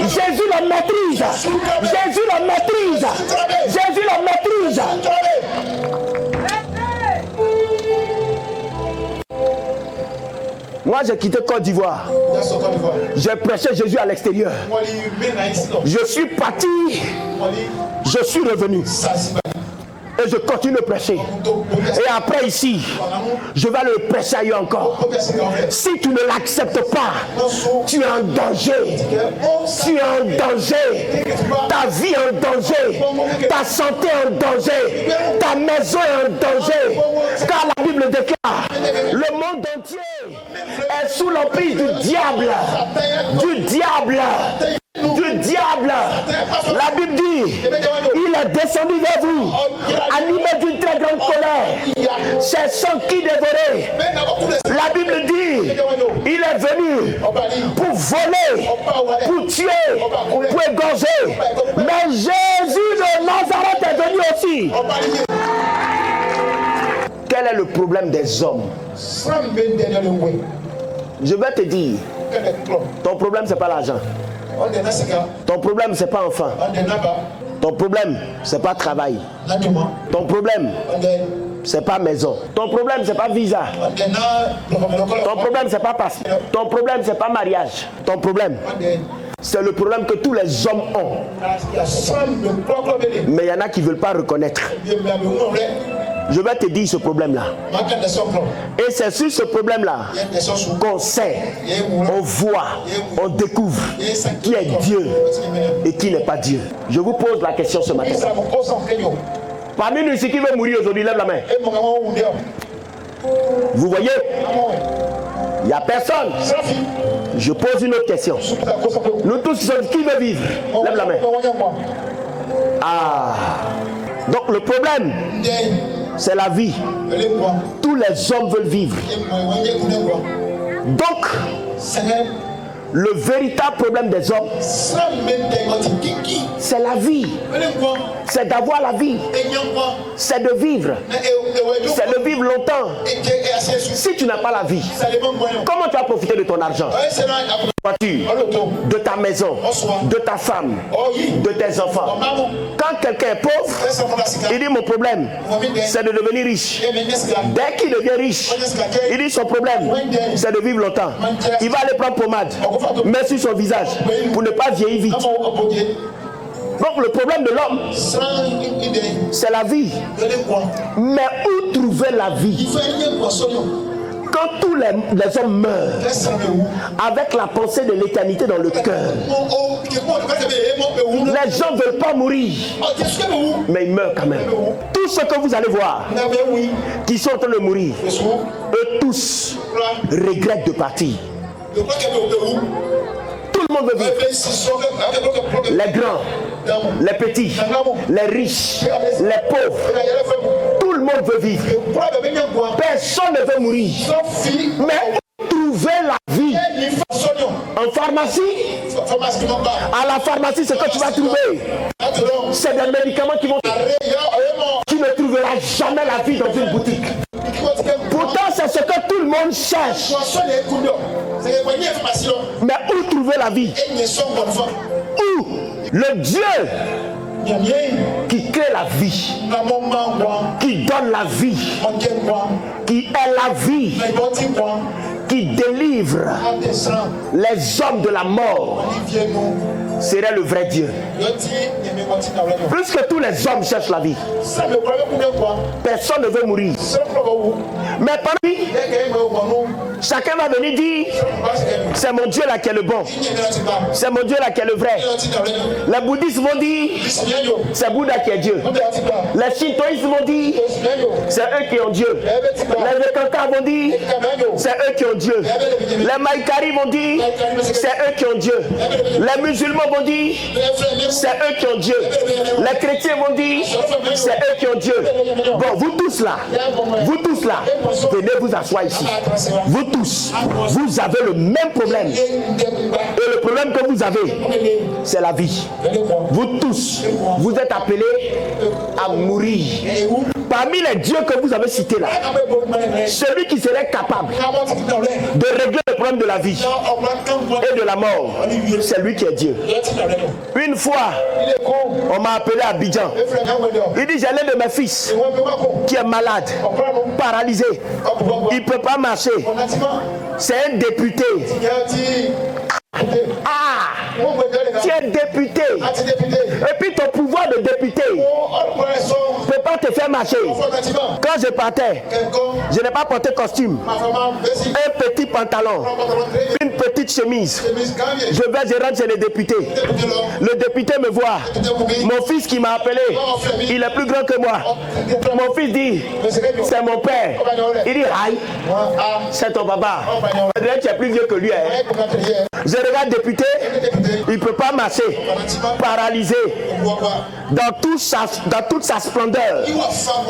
Jésus le maîtrise. Jésus le maîtrise. Jésus le maîtrise. Moi, j'ai quitté Côte d'Ivoire. J'ai prêché Jésus à l'extérieur. Je suis parti. Je suis revenu. Et je continue de prêcher. Et après ici, je vais le prêcher ailleurs encore. Si tu ne l'acceptes pas, tu es en danger. Tu es en danger. Ta vie est en danger. Ta santé est en danger. Ta maison est en danger. Car la Bible déclare, le monde entier est sous l'emprise du diable. Du diable. Du diable. La Bible dit, il est descendu vers vous, animé d'une très grande colère, cherchant qui dévorer. La Bible dit, il est venu pour voler, pour tuer, pour égorger. Mais Jésus de Nazareth est venu aussi. Quel est le problème des hommes? Je vais te dire, ton problème c'est pas l'argent. Ton problème c'est pas enfant. Ton problème c'est pas travail. Ton problème c'est pas maison. Ton problème c'est pas visa. Ton problème c'est pas passe. Ton problème c'est pas mariage. Ton problème c'est le problème que tous les hommes ont. Mais il y en a qui ne veulent pas reconnaître. Je vais te dire ce problème-là. Et c'est sur ce problème-là qu'on sait, on voit, on découvre qui est Dieu et qui n'est pas Dieu. Je vous pose la question ce matin. Parmi nous ici qui veut mourir aujourd'hui, lève la main. Vous voyez? Il n'y a personne. Je pose une autre question. Nous tous qui veut vivre? Lève la main. Ah. Donc le problème, c'est la vie. Tous les hommes veulent vivre. Donc, le véritable problème des hommes, c'est la vie. C'est d'avoir la vie. C'est de vivre. C'est de vivre longtemps. Si tu n'as pas la vie, comment tu vas profiter de ton argent, de ta maison, de ta femme, de tes enfants? Quand quelqu'un est pauvre, il dit mon problème, c'est de devenir riche. Dès qu'il devient riche, il dit son problème, c'est de vivre longtemps. Il va aller prendre pommade, mettre sur son visage pour ne pas vieillir vite. Donc le problème de l'homme, c'est la vie. Mais où trouver la vie? Quand tous les hommes meurent avec la pensée de l'éternité dans le cœur, les gens ne veulent pas mourir, mais ils meurent quand même. Tous ceux que vous allez voir qui sont en train de mourir, eux tous regrettent de partir. Tout le monde veut vivre. Les grands, les petits, les riches, les pauvres. Tout le monde veut vivre. Personne ne veut mourir. Mais trouver la vie en pharmacie, à la pharmacie, ce que tu vas trouver, c'est des médicaments qui vont. Tu ne trouveras jamais la vie dans une boutique. Pourtant, c'est ce que tout le monde cherche. Mais où trouver la vie? Où? Le Dieu qui crée la vie, qui donne la vie, qui est la vie, qui délivre les hommes de la mort, serait le vrai Dieu. Plus que tous les hommes cherchent la vie, personne ne veut mourir. Mais parmi chacun va venir dire, c'est mon Dieu là qui est le bon, c'est mon Dieu là qui est le vrai. Les bouddhistes vont dire, c'est Bouddha qui est Dieu. Les shintoïstes vont dire, c'est eux qui ont Dieu. Les Vekankas vont dire, c'est eux qui ont Dieu. Les Maïkari vont dire, c'est eux qui ont Dieu. Les musulmans vont dire, c'est eux qui ont Dieu. Les chrétiens vont dire, c'est eux qui ont Dieu. Bon, vous tous là, venez vous asseoir ici. Vous tous, vous avez le même problème. Et le problème que vous avez, c'est la vie. Vous tous, vous êtes appelés à mourir. Parmi les dieux que vous avez cités là, celui qui serait capable de régler le problème de la vie et de la mort, c'est lui qui est Dieu. Une fois, on m'a appelé à Abidjan. Il dit, j'ai l'un de mes fils qui est malade, paralysé. Il ne peut pas marcher. C'est un député. Ah, tu es député. Et puis ton pouvoir de député ne peut pas te faire marcher. Quand je partais, je n'ai pas porté costume, un petit pantalon, une petite chemise. Je rentre chez les députés. Le député me voit. Mon fils qui m'a appelé, il est plus grand que moi. Mon fils dit, c'est mon père. Il dit, aïe, c'est ton papa. Tu es plus vieux que lui. Je regarde député, il ne peut pas marcher, paralysé, dans toute sa splendeur,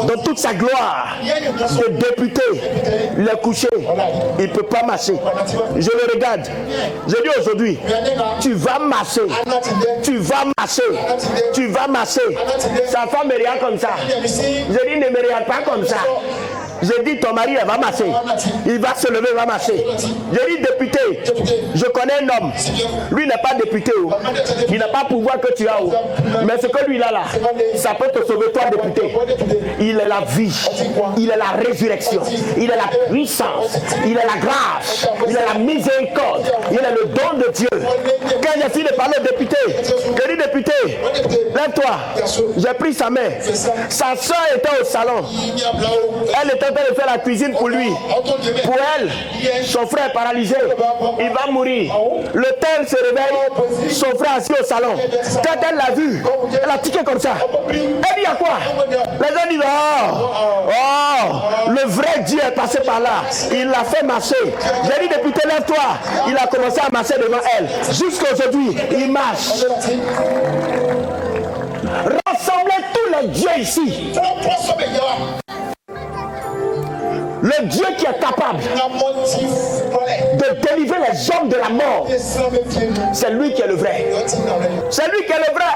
dans toute sa gloire. Le député, il est couché, il ne peut pas marcher. Je le regarde, je dis aujourd'hui, tu vas marcher, tu vas marcher, tu vas marcher. Sa femme me regarde comme ça. Je dis, ne me regarde pas comme ça. J'ai dit, ton mari va marcher. Il va se lever, va marcher. J'ai dit, député, je connais un homme. Lui n'est pas député. Il n'a pas le pouvoir que tu as. Mais ce que lui il a là, ça peut te sauver, toi, député. Il est la vie. Il est la résurrection. Il est la puissance. Il est la grâce. Il est la miséricorde. Il est le don de Dieu. Quand j'ai fini de parler au député, je dis, député, lève-toi. J'ai pris sa main. Sa soeur était au salon. Elle était en train de faire la cuisine pour lui. Pour elle, son frère est paralysé. Il va mourir. Le tel se réveille. Son frère assis au salon. Quand elle l'a vu, elle a tiqué comme ça. Elle dit à quoi? Les gens disent, oh, le vrai Dieu est passé par là. Il l'a fait marcher. J'ai dit, député, lève-toi. Il a commencé à marcher devant elle. Jusqu'à aujourd'hui, il marche. Rassemblez tous les dieux ici. Le Dieu qui est capable de délivrer les hommes de la mort, c'est lui qui est le vrai. C'est lui qui est le vrai.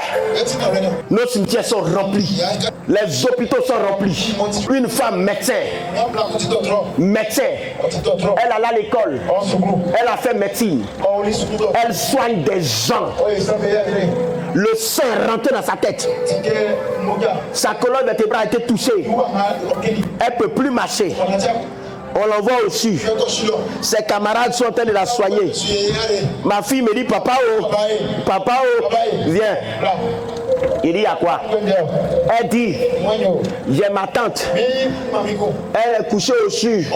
Nos cimetières sont remplis. Les hôpitaux sont remplis. Une femme médecin. Elle alla à l'école. Elle a fait médecine. Elle soigne des gens. Le sang est rentré dans sa tête. Sa colonne vertébrale a été touchée. Elle ne peut plus marcher. On l'envoie au-dessus. Ses camarades sont en train de la soigner. Ma fille me dit, papa, viens. Il dit à quoi? Elle dit, j'ai ma tante. Elle est couchée au-dessus.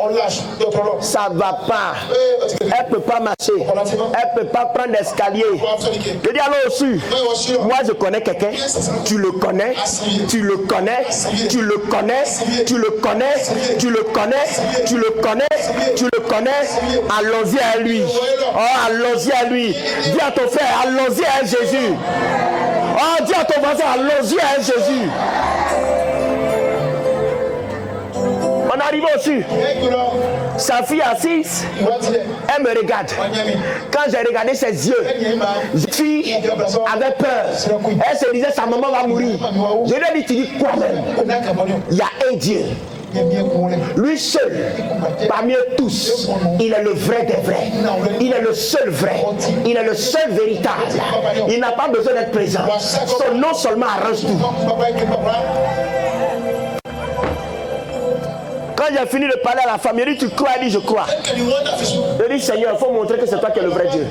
Ça ne va pas. Elle ne peut pas marcher. Elle ne peut pas prendre l'escalier. Je dis, allons au-dessus. Moi, je connais quelqu'un. Tu le connais. Tu le connais. Tu le connais. Tu le connais. Tu le connais. Tu le connais. Tu le connais. Allons-y à lui. Oh, allons-y à lui. Dis à ton frère, allons-y à Jésus. Oh, dis à ton voisin, allons-y à Jésus. On arrive au-dessus. Sa fille assise, elle me regarde. Quand j'ai regardé ses yeux, cette fille avait peur. Elle se disait, sa maman va mourir. Je lui ai dit, tu dis quoi même? Il y a un Dieu. Lui seul, parmi eux tous, il est le vrai des vrais. Il est le seul vrai. Il est le seul véritable. Il n'a pas besoin d'être présent. Son nom seulement arrange tout. Quand j'ai fini de parler à la femme, il dit, tu crois? Elle dit, je crois. Je dis, Seigneur, il faut montrer que c'est toi qui es le vrai Dieu.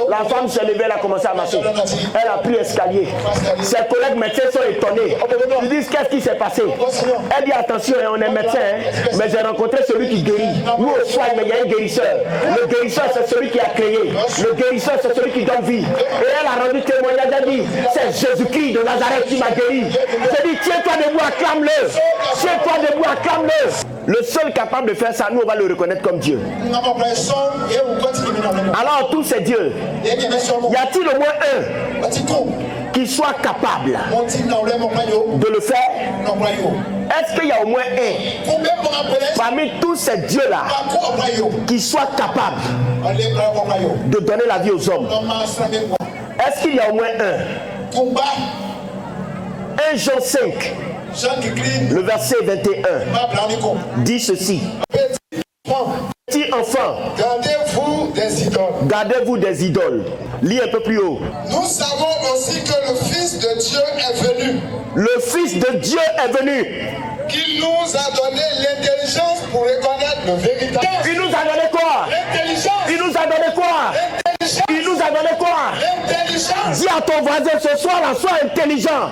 La femme s'est levée, elle a commencé à marcher. Elle a pris l'escalier. Ses collègues médecins sont étonnés. Ils disent, qu'est-ce qui s'est passé? Elle dit, attention, on est médecin, mais j'ai rencontré celui qui guérit. Nous, on soigne, mais il y a un guérisseur. Le guérisseur, c'est celui qui a créé. Le guérisseur, c'est celui qui donne vie. Et elle a rendu témoignage, elle dit, c'est Jésus-Christ de Nazareth qui m'a guéri. Je dis, tiens-toi debout, acclame-le. Tiens-toi debout, acclame-le. Le seul capable de faire ça, nous on va le reconnaître comme Dieu. Alors tous ces dieux, y a-t-il au moins un qui soit capable de le faire? Est-ce qu'il y a au moins un parmi tous ces dieux-là qui soit capable de donner la vie aux hommes? Est-ce qu'il y a au moins un? 1 Jean 5 le verset 21, dit ceci. Petit enfant, gardez-vous des idoles. Lis un peu plus haut. Nous savons aussi que le Fils de Dieu est venu. Le Fils de Dieu est venu. Il nous a donné l'intelligence pour reconnaître le véritable. Il nous a donné quoi? L'intelligence. Il nous a donné quoi? L'intelligence. Il nous a donné quoi? L'intelligence. Dis à ton voisin ce soir là, sois intelligent.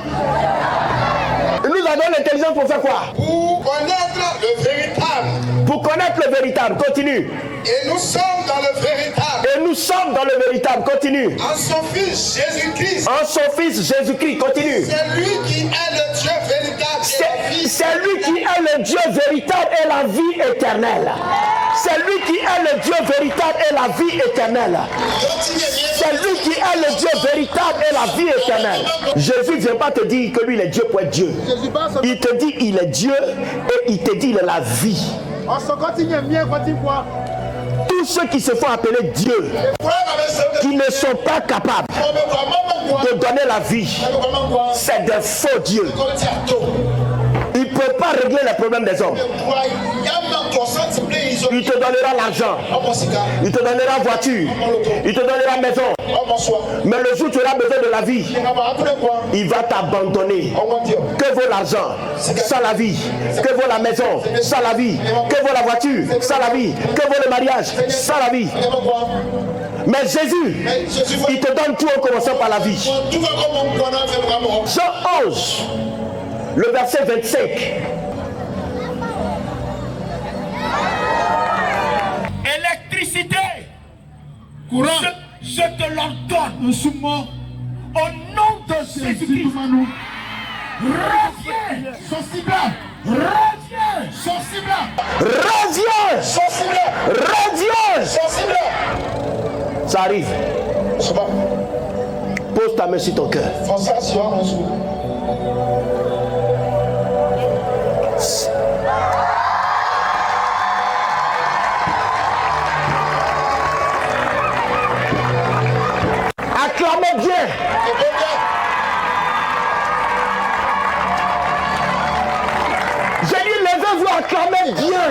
Il nous a donné l'intelligence pour faire quoi? Pour connaître le véritable. Pour connaître le véritable. Continue. Et nous sommes dans le véritable. Et nous sommes dans le véritable. Continue. En son Fils Jésus-Christ. En son Fils Jésus-Christ. Continue. C'est lui qui est le Dieu véritable. C'est lui qui est le Dieu véritable et la vie éternelle. C'est lui qui est le Dieu véritable et la vie éternelle. C'est lui qui est le Dieu véritable et la vie éternelle. Jésus ne vient pas te dire que lui il est Dieu pour être Dieu. Il te dit il est Dieu et il te dit il est la vie. Tous ceux qui se font appeler Dieu, qui ne sont pas capables de donner la vie, c'est des faux dieux. Il ne peut pas régler les problèmes des hommes. Il te donnera l'argent, il te donnera voiture, il te donnera maison. Mais le jour où tu auras besoin de la vie, il va t'abandonner. Que vaut l'argent sans la vie? Que vaut la maison sans la vie? Que vaut la voiture sans la vie? Que vaut le mariage sans la vie? Mais Jésus, il te donne tout en commençant par la vie. Jean 11, le verset 25. Électricité, courant, je te l'ordonne. Au nom de Jésus-Christ. Reviens. Reviens. Ça arrive. Pose ta main sur ton cœur. Acclamez bien. J'ai dit levez-vous, acclamez bien.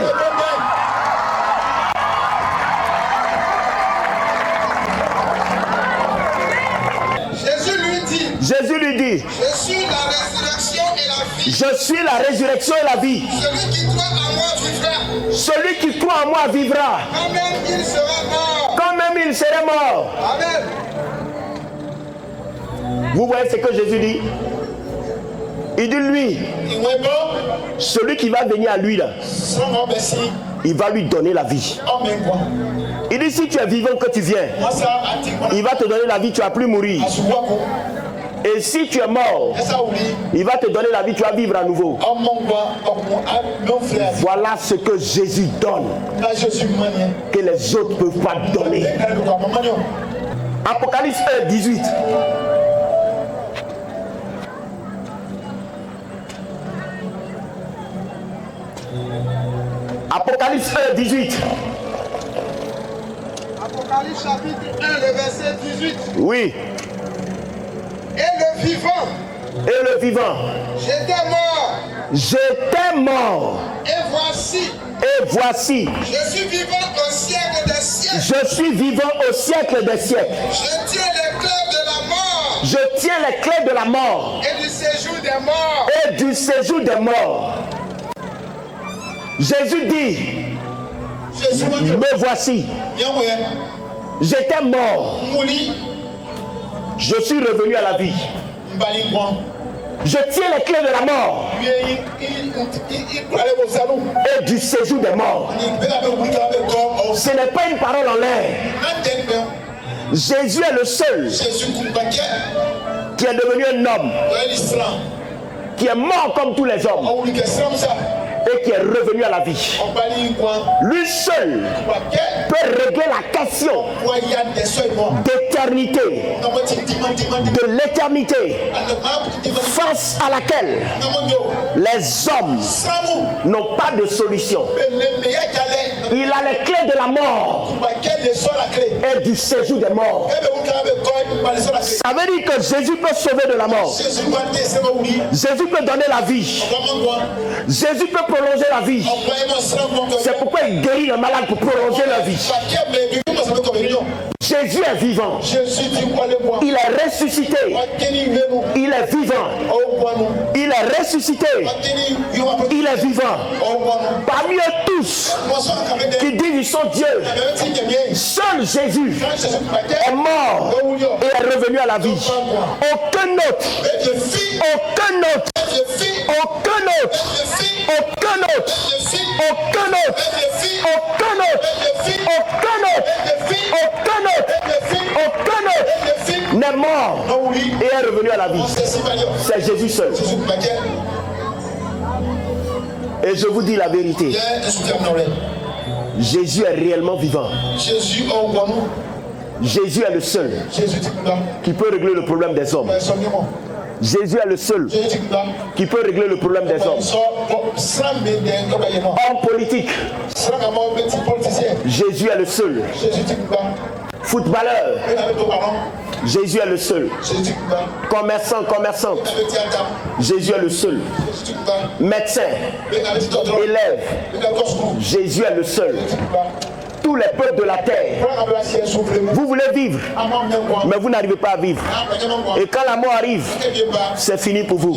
Jésus lui dit, je suis la résurrection et la vie. Je suis la résurrection et la vie. Celui qui croit en moi vivra. Celui qui croit en moi vivra. Quand même il sera mort. Quand même il serait mort. Amen. Vous voyez ce que Jésus dit? Il dit lui, celui qui va venir à lui là, il va lui donner la vie. Il dit si tu es vivant que tu viens, il va te donner la vie, tu ne vas plus mourir. Et si tu es mort, il va te donner la vie, tu vas vivre à nouveau. Voilà ce que Jésus donne, que les autres ne peuvent pas donner. Apocalypse 1, 18. Apocalypse 1, 18. Apocalypse chapitre 1, le verset 18. Oui. Et le vivant. Et le vivant. J'étais mort. J'étais mort. Et voici. Et voici. Je suis vivant au siècle des siècles. Je suis vivant au siècle des siècles. Je tiens les clés de la mort. Je tiens les clés de la mort. Et du séjour des morts. Et du séjour des morts. Jésus dit, me voici. J'étais mort. Je suis revenu à la vie. Je tiens les clés de la mort et du séjour des morts. Ce n'est pas une parole en l'air. Jésus est le seul qui est devenu un homme, qui est mort comme tous les hommes et qui est revenu à la vie. Lui seul peut régler la question d'éternité, de l'éternité face à laquelle les hommes n'ont pas de solution. Il a les clés de la mort et du séjour des morts. Ça veut dire que Jésus peut sauver de la mort. Jésus peut donner la vie. Jésus peut prolonger la vie. C'est pourquoi il guérit les malades pour prolonger la vie. Jésus est vivant. Il est ressuscité. Il est vivant. Il est ressuscité. Il est vivant. Parmi eux tous qui disent qu'ils sont Dieu, seul Jésus est mort et est revenu à la vie. Aucun autre. Aucun autre. Aucun autre. Aucun autre. Aucun autre. Aucun autre. Aucun autre. Aucun autre. Aucun autre n'est mort et est revenu à la vie. C'est Jésus seul. Et je vous dis la vérité. Jésus est réellement vivant. Jésus est le seul qui peut régler le problème des hommes. Jésus est le seul qui peut régler le problème des hommes. Homme politique, Jésus est le seul. Footballeur, Jésus est le seul. Commerçant, commerçante, Jésus est le seul. Médecin, élève, Jésus est le seul. Tous les peuples de la terre, vous voulez vivre, mais vous n'arrivez pas à vivre. Et quand la mort arrive, c'est fini pour vous.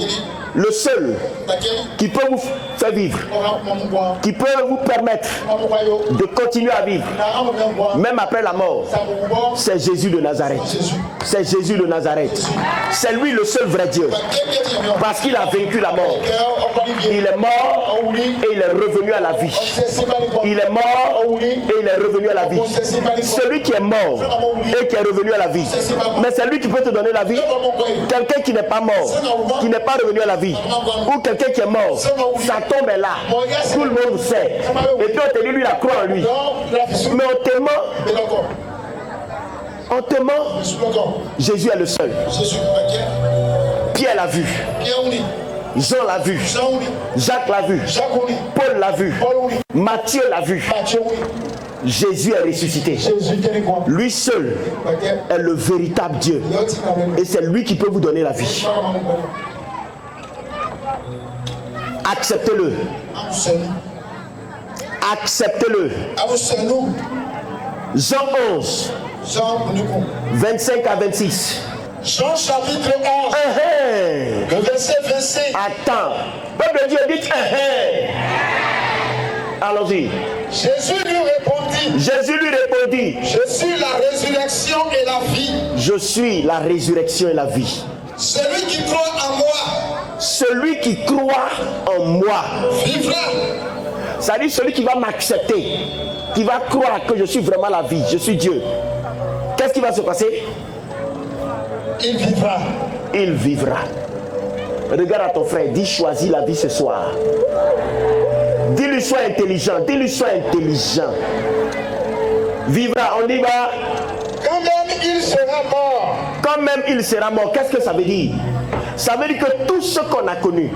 Le seul qui peut vous faire vivre, qui peut vous permettre de continuer à vivre, même après la mort, c'est Jésus de Nazareth. C'est Jésus de Nazareth. C'est lui le seul vrai Dieu. Parce qu'il a vaincu la mort. Il est mort et il est revenu à la vie. Il est mort et il est revenu à la vie. Celui qui est mort et qui est revenu à la vie. Mais c'est lui qui peut te donner la vie. Quelqu'un qui n'est pas mort, qui n'est pas revenu à la vie, ou quelqu'un qui est mort, sa tombe est là. Tout le monde sait. Et puis on te dit, lui, la croix en lui. Mais en t'aimant, Jésus est le seul. Pierre l'a vu. Jean l'a vu. Jacques l'a vu. Paul l'a vu. Matthieu l'a vu. Jésus est ressuscité. Lui seul est le véritable Dieu. Et c'est lui qui peut vous donner la vie. Acceptez-le. Acceptez-le. Jean 11, 25 à 26. Jean chapitre 11, le verset 25. Attends. Peuple de Dieu, dites Allons-y. Jésus lui répondit, je suis la résurrection et la vie. Je suis la résurrection et la vie. Celui qui croit en moi, celui qui croit en moi, vivra. Ça dit celui qui va m'accepter, qui va croire que je suis vraiment la vie, je suis Dieu. Qu'est-ce qui va se passer? Il vivra. Il vivra. Regarde à ton frère, dis choisis la vie ce soir. Dis-lui sois intelligent, dis-lui sois intelligent. Vivra, on y va. Quand même il sera mort. Quand même il sera mort. Qu'est-ce que ça veut dire? Ça veut dire que tous ceux qu'on a connus,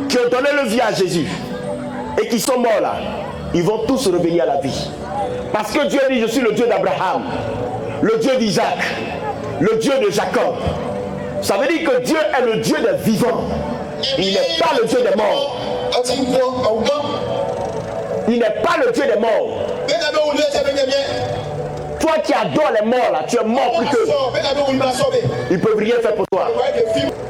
qui ont donné le vie à Jésus et qui sont morts là, ils vont tous revenir à la vie. Parce que Dieu dit, je suis le Dieu d'Abraham, le Dieu d'Isaac, le Dieu de Jacob. Ça veut dire que Dieu est le Dieu des vivants. Il n'est pas le Dieu des morts. Il n'est pas le Dieu des morts. Toi qui adores les morts là, tu es mort plus qu'eux. Ils ne peuvent rien faire pour toi.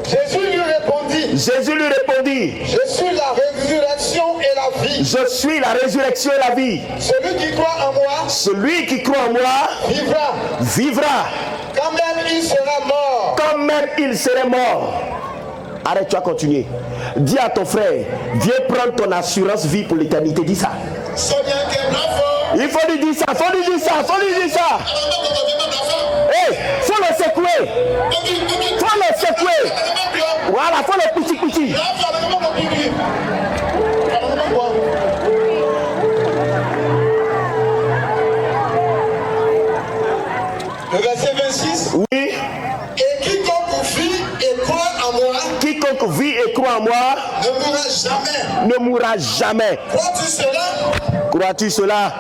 Jésus lui répondit, je suis la résurrection et la vie. Je suis la résurrection et la vie. Celui qui croit en moi, vivra. Quand même il sera mort. Quand même il serait mort. Arrête, tu vas continuer. Dis à ton frère, viens prendre ton assurance vie pour l'éternité. Dis ça. Il faut lui dire ça, faut lui dire ça. Hey, faut le secouer. Voilà, faut le petit. Le verset 26. Oui. Et quiconque vit et croit en moi. Quiconque vit et croit en moi ne mourra jamais. Crois-tu cela?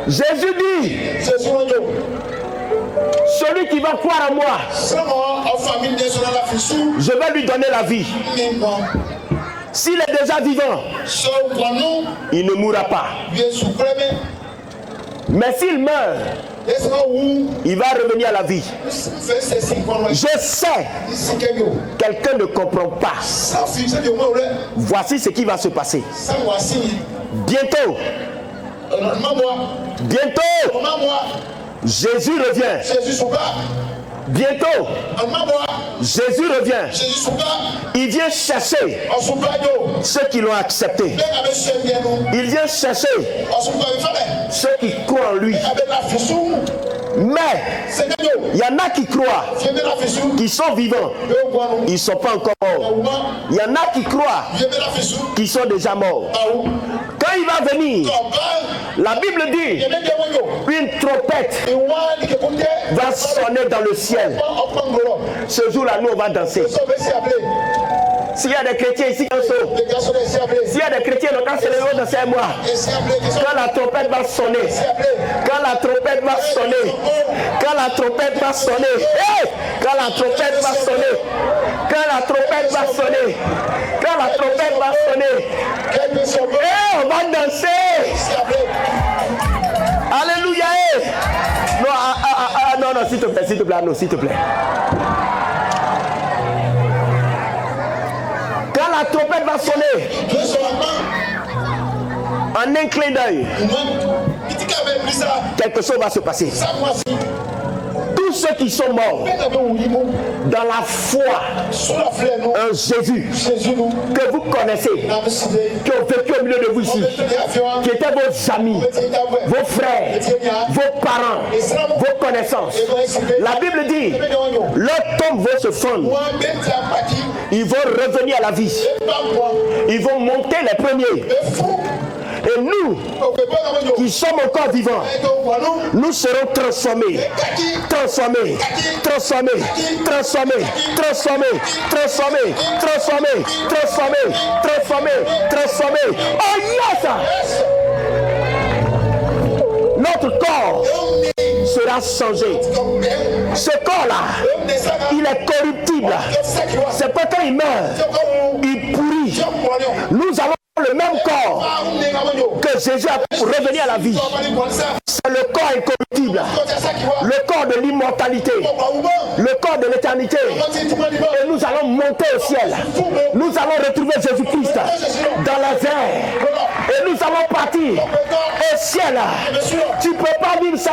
Jésus dit, celui qui va croire en moi, je vais lui donner la vie. S'il est déjà vivant, il ne mourra pas. Mais s'il meurt, il va revenir à la vie. Je sais, quelqu'un ne comprend pas. Voici ce qui va se passer. Bientôt, Jésus revient. Bientôt, Jésus revient. Il vient chercher ceux qui l'ont accepté. Il vient chercher ceux qui croient en lui. Mais il y en a qui croient, qui sont vivants, ils ne sont pas encore morts. Il y en a qui croient, qui sont déjà morts. Quand il va venir, la Bible dit, une trompette va sonner dans le ciel. Ce jour-là, nous, on va danser. S'il y a des chrétiens ici, s'il y a des chrétiens, quand c'est le jour de ces mois, quand la trompette va sonner, quand la trompette va sonner, quand la trompette va sonner, hey! Quand la trompette va sonner, quand la trompette va sonner, quand la trompette va sonner, hey, on va danser. Alléluia. Hey! Non, non, s'il te plaît, non, s'il te plaît. Quand la trompette va sonner, en un clin d'œil, quelque chose va se passer. Tous ceux qui sont morts dans la foi en Jésus, que vous connaissez, qui ont vécu au milieu de vous ici, qui étaient vos amis, vos frères, vos parents, vos connaissances. La Bible dit, leurs tombes vont se fondre. Ils vont revenir à la vie. Ils vont monter les premiers. Et nous, qui sommes encore vivants, nous serons transformés, transformés, transformés, transformés, transformés, transformés, transformés, transformés, transformés, transformés. Oh yes! Notre corps sera changé. Ce corps-là, il est corruptible. C'est pas quand il meurt, il pourrit. Nous avons le même corps que Jésus a pour revenir à la vie. C'est le corps incorruptible, le corps de l'immortalité, le corps de l'éternité. Et nous allons monter au ciel. Nous allons retrouver Jésus-Christ dans les airs. Et nous allons partir au ciel. Tu ne peux pas vivre ça.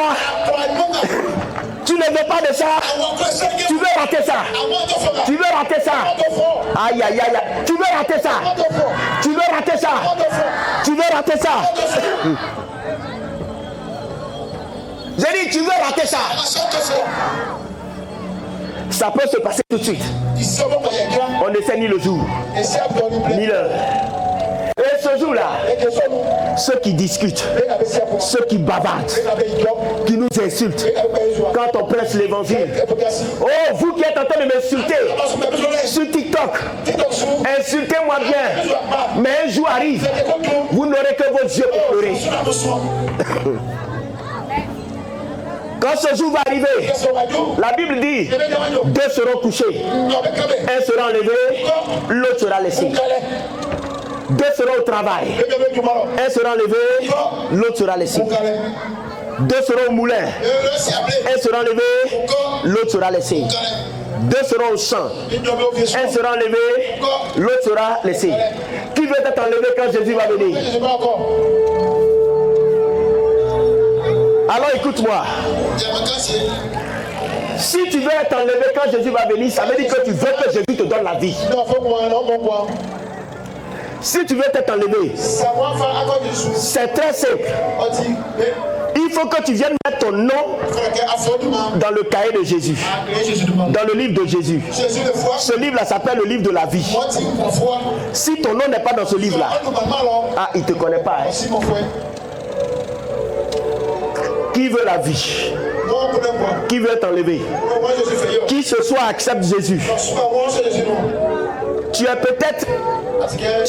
Tu ne veux pas de ça. Tu veux rater ça. Tu veux rater ça. Aïe, aïe, aïe. Tu veux rater ça. Tu veux rater ça. Tu veux rater ça. J'ai dit, tu veux rater ça. Ça peut se passer tout de suite. On ne sait ni le jour, ni l'heure. Et ce jour-là, ceux qui discutent, ceux qui bavardent, qui nous insultent, quand on presse l'évangile, oh, vous qui êtes en train de m'insulter sur TikTok, insultez-moi bien, mais un jour arrive, vous n'aurez que vos yeux pour pleurer. Quand ce jour va arriver, la Bible dit, deux seront couchés, un sera enlevé, l'autre sera laissé. Deux seront au travail, un sera enlevé, l'autre sera laissé. Deux seront au moulin, un sera enlevé, l'autre sera laissé. Deux seront au champ, un sera enlevé, l'autre sera laissé. Qui veut être enlevé quand Jésus va venir? Alors écoute-moi. Si tu veux être enlevé quand Jésus va venir, ça veut dire que tu veux que Jésus te donne la vie. Si tu veux être enlevé, c'est très simple. Il faut que tu viennes mettre ton nom dans le cahier de Jésus, dans le livre de Jésus. Ce livre-là s'appelle le livre de la vie. Si ton nom n'est pas dans ce livre-là, ah, il ne te connaît pas. Hein? Qui veut la vie? Qui veut être enlevé? Qui ce soir accepte Jésus? Tu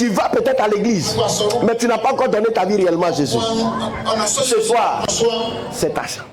vas peut-être à l'église, mais tu n'as pas encore donné ta vie réellement à Jésus. Ce soir, c'est ta chance.